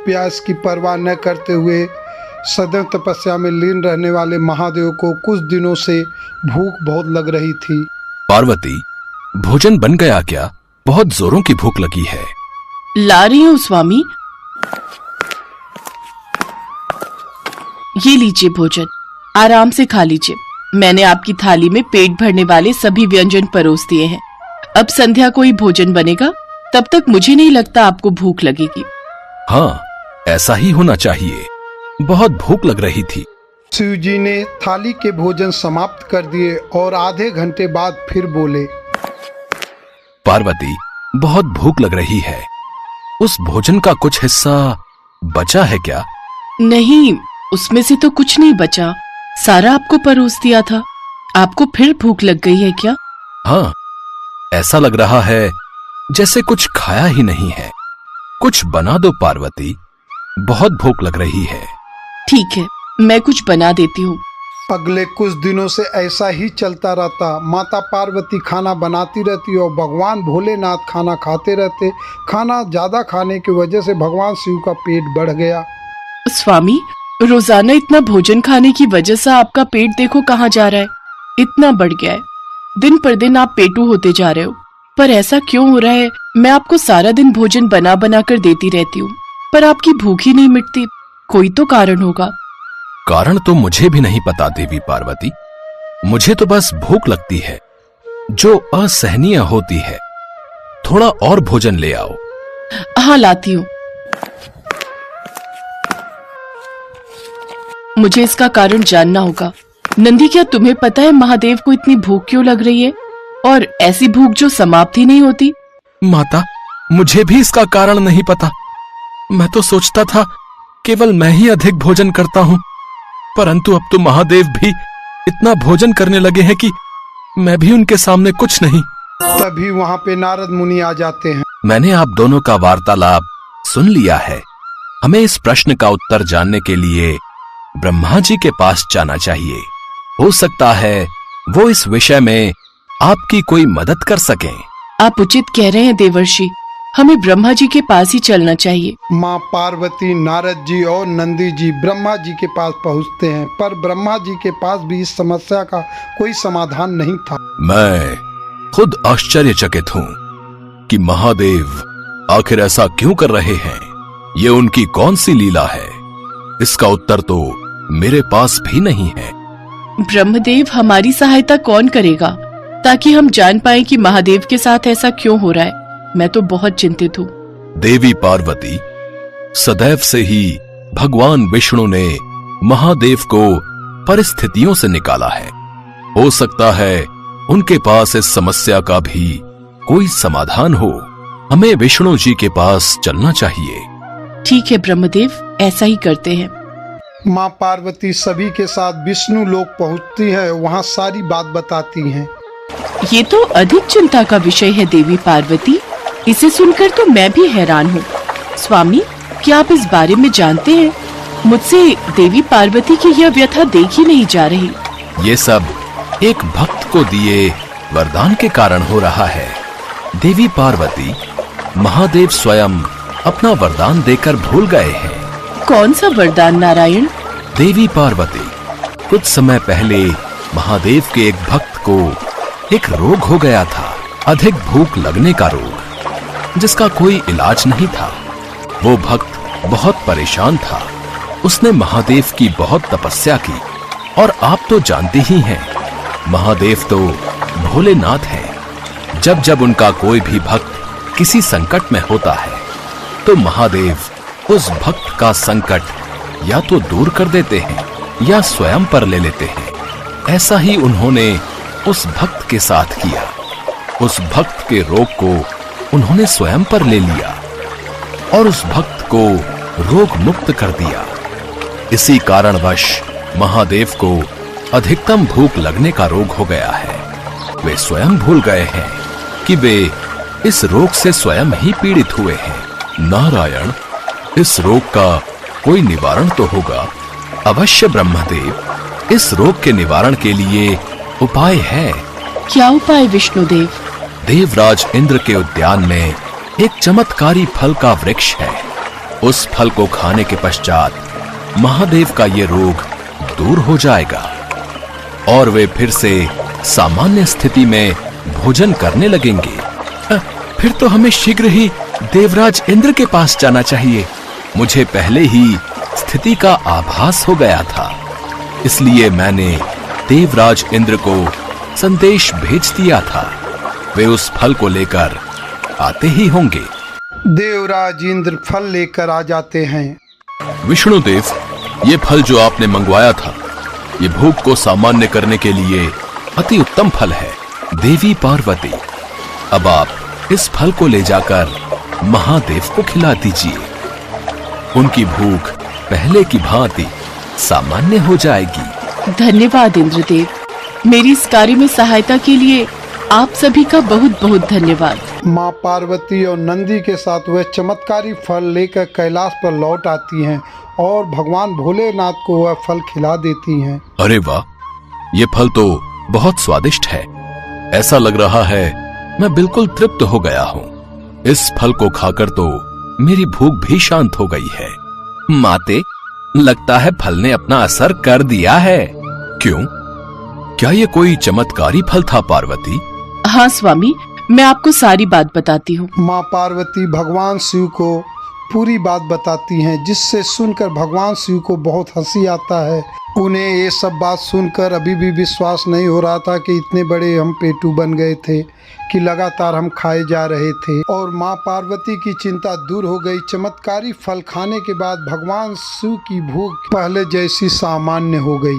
प्यास की परवाह न करते हुए सदैव तपस्या में लीन रहने वाले महादेव को कुछ दिनों से भूख बहुत लग रही थी। पार्वती, भोजन बन गया क्या? बहुत जोरों की भूख लगी है। ला रही हूँ स्वामी। ये लीजिए भोजन, आराम से खा लीजिए। मैंने आपकी थाली में पेट भरने वाले सभी व्यंजन परोस दिए हैं। अब संध्या को ही भोजन बनेगा, तब तक मुझे नहीं लगता आपको भूख लगेगी। हाँ, ऐसा ही होना चाहिए। बहुत भूख लग रही थी। शिव जी ने थाली के भोजन समाप्त कर दिए और आधे घंटे बाद फिर बोले, पार्वती, बहुत भूख लग रही है। उस भोजन का कुछ हिस्सा बचा है क्या? नहीं, उसमें से तो कुछ नहीं बचा, सारा आपको परोस दिया था। आपको फिर भूख लग गई है क्या? हाँ, ऐसा लग रहा है जैसे कुछ खाया ही नहीं है। कुछ बना दो पार्वती, बहुत भूख लग रही है। ठीक है, मैं कुछ बना देती हूँ। अगले कुछ दिनों से ऐसा ही चलता रहता। माता पार्वती खाना बनाती रहती और भगवान भोलेनाथ खाना खाते रहते। खाना ज्यादा खाने की वजह से भगवान शिव का पेट बढ़ गया। स्वामी, रोजाना इतना भोजन खाने की वजह से आपका पेट देखो कहाँ जा रहा है, इतना बढ़ गया है। दिन पर दिन आप पेटू होते जा रहे हो। पर ऐसा क्यों हो रहा है? मैं आपको सारा दिन भोजन बना बना कर देती रहती हूँ, पर आपकी भूख ही नहीं मिटती। कोई तो कारण होगा। कारण तो मुझे भी नहीं पता देवी पार्वती। मुझे तो बस भूख लगती है, जो असहनीय होती है। थोड़ा और भोजन ले आओ। हाँ, लाती हूँ। मुझे इसका कारण जानना होगा। नंदी, क्या तुम्हें पता है महादेव को इतनी भूख क्यों लग रही है, और ऐसी भूख जो समाप्त ही नहीं होती? माता, मुझे भी इसका कारण नहीं पता। मैं तो सोचता था केवल मैं ही अधिक भोजन करता हूँ, परंतु अब तो महादेव भी इतना भोजन करने लगे हैं कि मैं भी उनके सामने कुछ नहीं। तभी वहाँ पे नारद मुनि आ जाते हैं। मैंने आप दोनों का वार्तालाप सुन लिया है। हमें इस प्रश्न का उत्तर जानने के लिए ब्रह्मा जी के पास जाना चाहिए। हो सकता है वो इस विषय में आपकी कोई मदद कर सकें। आप उचित कह रहे हैं देवर्षि, हमें ब्रह्मा जी के पास ही चलना चाहिए। माँ पार्वती, नारद जी और नंदी जी ब्रह्मा जी के पास पहुँचते हैं, पर ब्रह्मा जी के पास भी इस समस्या का कोई समाधान नहीं था। मैं खुद आश्चर्यचकित हूँ कि महादेव आखिर ऐसा क्यों कर रहे हैं। ये उनकी कौन सी लीला है? इसका उत्तर तो मेरे पास भी नहीं है। ब्रह्मदेव, हमारी सहायता कौन करेगा, ताकि हम जान पाएं कि महादेव के साथ ऐसा क्यों हो रहा है? मैं तो बहुत चिंतित हूँ। देवी पार्वती, सदैव से ही भगवान विष्णु ने महादेव को परिस्थितियों से निकाला है। हो सकता है उनके पास इस समस्या का भी कोई समाधान हो। हमें विष्णु जी के पास चलना चाहिए। ठीक है ब्रह्मदेव, ऐसा ही करते हैं। माँ पार्वती सभी के साथ विष्णु लोक पहुँचती है, वहाँ सारी बात बताती हैं। ये तो अधिक चिंता का विषय है देवी पार्वती। इसे सुनकर तो मैं भी हैरान हूँ। स्वामी, क्या आप इस बारे में जानते हैं? मुझसे देवी पार्वती की यह व्यथा देखी नहीं जा रही। ये सब एक भक्त को दिए वरदान के कारण हो रहा है। देवी पार्वती, महादेव स्वयं अपना वरदान देकर भूल गए हैं। कौन सा वरदान नारायण? देवी पार्वती, कुछ समय पहले महादेव के एक भक्त को एक रोग हो गया था, अधिक भूख लगने का रोग, जिसका कोई इलाज नहीं था। वो भक्त बहुत परेशान था। उसने महादेव की बहुत तपस्या की, और आप तो जानते ही हैं, महादेव तो भोलेनाथ हैं। जब जब उनका कोई भी भक्त किसी संकट में होता है, तो महादेव उस भक्त का संकट या तो दूर कर देते हैं या स्वयं पर ले लेते हैं। ऐसा ही उन्होंने उस भक्त के साथ किया। उस भक्त के रोग को उन्होंने स्वयं पर ले लिया और उस भक्त को रोग मुक्त कर दिया। इसी कारणवश महादेव को अधिकतम भूख लगने का रोग हो गया है। वे स्वयं भूल गए हैं कि वे इस रोग से स्वयं ही पीड़ित हुए हैं। नारायण, इस रोग का कोई निवारण तो होगा। अवश्य ब्रह्मदेव, इस रोग के निवारण के लिए उपाय है। क्या उपाय विष्णुदेव? देवराज इंद्र के उद्यान में एक चमत्कारी फल का वृक्ष है। उस फल को खाने के पश्चात महादेव का ये रोग दूर हो जाएगा और वे फिर से सामान्य स्थिति में भोजन करने लगेंगे। फिर तो हमें शीघ्र ही देवराज इंद्र के पास जाना चाहिए। मुझे पहले ही स्थिति का आभास हो गया था, इसलिए मैंने देवराज इंद्र को संदेश भेज दिया था। वे उस फल को लेकर आते ही होंगे। देवराज इंद्र फल लेकर आ जाते हैं। विष्णुदेव, ये फल जो आपने मंगवाया था, ये भूख को सामान्य करने के लिए अति उत्तम फल है। देवी पार्वती, अब आप इस फल को ले जाकर महादेव को खिला दीजिए। उनकी भूख पहले की भांति सामान्य हो जाएगी। धन्यवाद इंद्रदेव, मेरी इस कार्य में सहायता के लिए आप सभी का बहुत बहुत धन्यवाद। माँ पार्वती और नंदी के साथ वह चमत्कारी फल लेकर कैलाश पर लौट आती हैं और भगवान भोलेनाथ को वह फल खिला देती हैं। अरे वाह, ये फल तो बहुत स्वादिष्ट है। ऐसा लग रहा है मैं बिल्कुल तृप्त हो गया हूँ। इस फल को खाकर तो मेरी भूख भी शांत हो गई है। माते, लगता है फल ने अपना असर कर दिया है। क्यों? क्या ये कोई चमत्कारी फल था पार्वती? हाँ स्वामी, मैं आपको सारी बात बताती हूँ। माँ पार्वती भगवान शिव को पूरी बात बताती हैं, जिससे सुनकर भगवान शिव को बहुत हंसी आता है। उन्हें ये सब बात सुनकर अभी भी विश्वास नहीं हो रहा था कि इतने बड़े हम पेटू बन गए थे, कि लगातार हम खाए जा रहे थे। और माँ पार्वती की चिंता दूर हो गई। चमत्कारी फल खाने के बाद भगवान शिव की भूख पहले जैसी सामान्य हो गई।